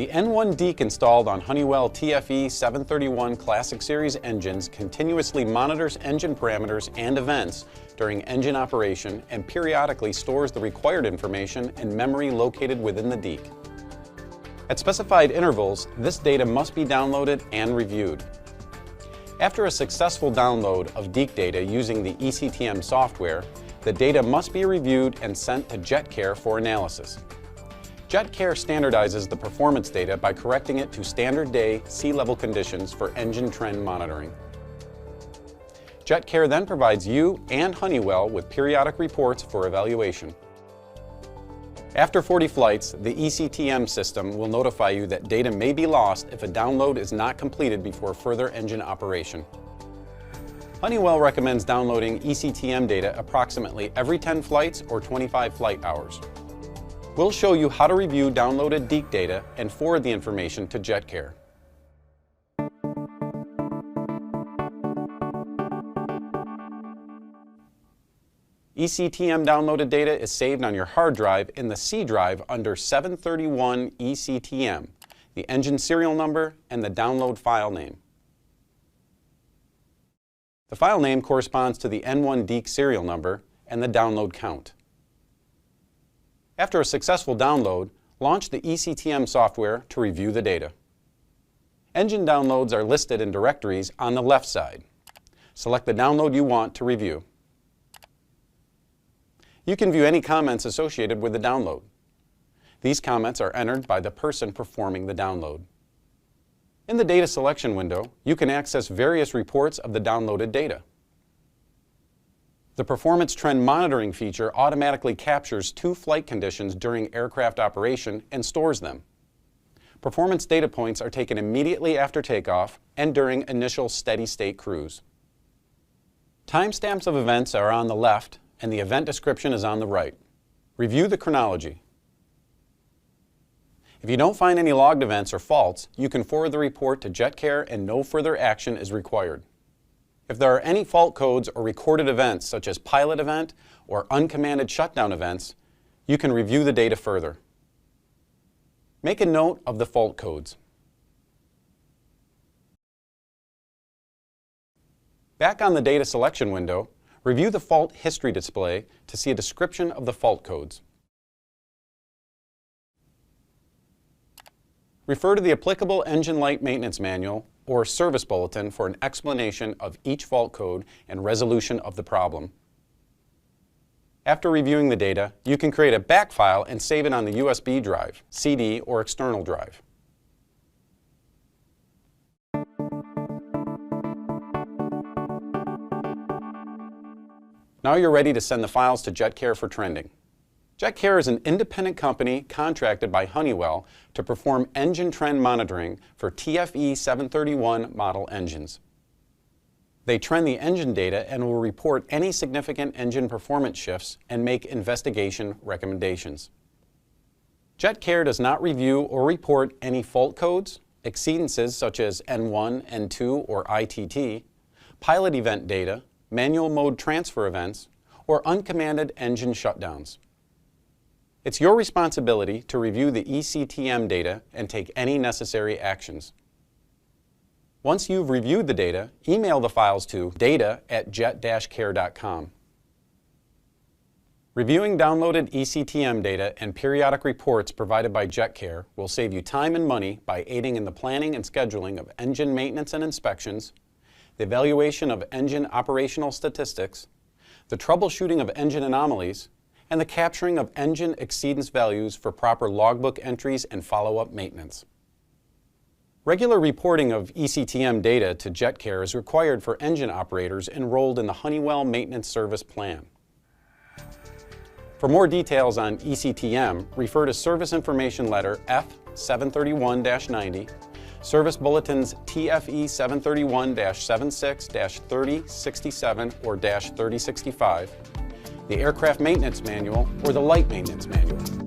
The N1 DEEC installed on Honeywell TFE731 Classic Series engines continuously monitors engine parameters and events during engine operation and periodically stores the required information in memory located within the DEEC. At specified intervals, this data must be downloaded and reviewed. After a successful download of DEEC data using the ECTM software, the data must be reviewed and sent to JetCare for analysis. JetCare standardizes the performance data by correcting it to standard day sea level conditions for engine trend monitoring. JetCare then provides you and Honeywell with periodic reports for evaluation. After 40 flights, the ECTM system will notify you that data may be lost if a download is not completed before further engine operation. Honeywell recommends downloading ECTM data approximately every 10 flights or 25 flight hours. We'll show you how to review downloaded DEEC data and forward the information to JetCare. ECTM downloaded data is saved on your hard drive in the C drive under 731 ECTM, the engine serial number and the download file name. The file name corresponds to the N1 DEEC serial number and the download count. After a successful download, launch the ECTM software to review the data. Engine downloads are listed in directories on the left side. Select the download you want to review. You can view any comments associated with the download. These comments are entered by the person performing the download. In the data selection window, you can access various reports of the downloaded data. The Performance Trend Monitoring feature automatically captures 2 flight conditions during aircraft operation and stores them. Performance data points are taken immediately after takeoff and during initial steady-state cruise. Timestamps of events are on the left and the event description is on the right. Review the chronology. If you don't find any logged events or faults, you can forward the report to JetCare and no further action is required. If there are any fault codes or recorded events such as pilot event or uncommanded shutdown events, you can review the data further. Make a note of the fault codes. Back on the data selection window, review the fault history display to see a description of the fault codes. Refer to the applicable engine light maintenance manual or service bulletin for an explanation of each fault code and resolution of the problem. After reviewing the data, you can create a back file and save it on the USB drive, CD, or external drive. Now you're ready to send the files to JetCare for trending. JetCare is an independent company contracted by Honeywell to perform engine trend monitoring for TFE731 model engines. They trend the engine data and will report any significant engine performance shifts and make investigation recommendations. JetCare does not review or report any fault codes, exceedances such as N1, N2, or ITT, pilot event data, manual mode transfer events, or uncommanded engine shutdowns. It's your responsibility to review the ECTM data and take any necessary actions. Once you've reviewed the data, email the files to data@jet-care.com. Reviewing downloaded ECTM data and periodic reports provided by JetCare will save you time and money by aiding in the planning and scheduling of engine maintenance and inspections, the evaluation of engine operational statistics, the troubleshooting of engine anomalies, and the capturing of engine exceedance values for proper logbook entries and follow-up maintenance. Regular reporting of ECTM data to JetCare is required for engine operators enrolled in the Honeywell Maintenance Service Plan. For more details on ECTM, refer to Service Information Letter F731-90, Service Bulletins TFE731-76-3067 or -3065, the Aircraft Maintenance Manual or the Light Maintenance Manual.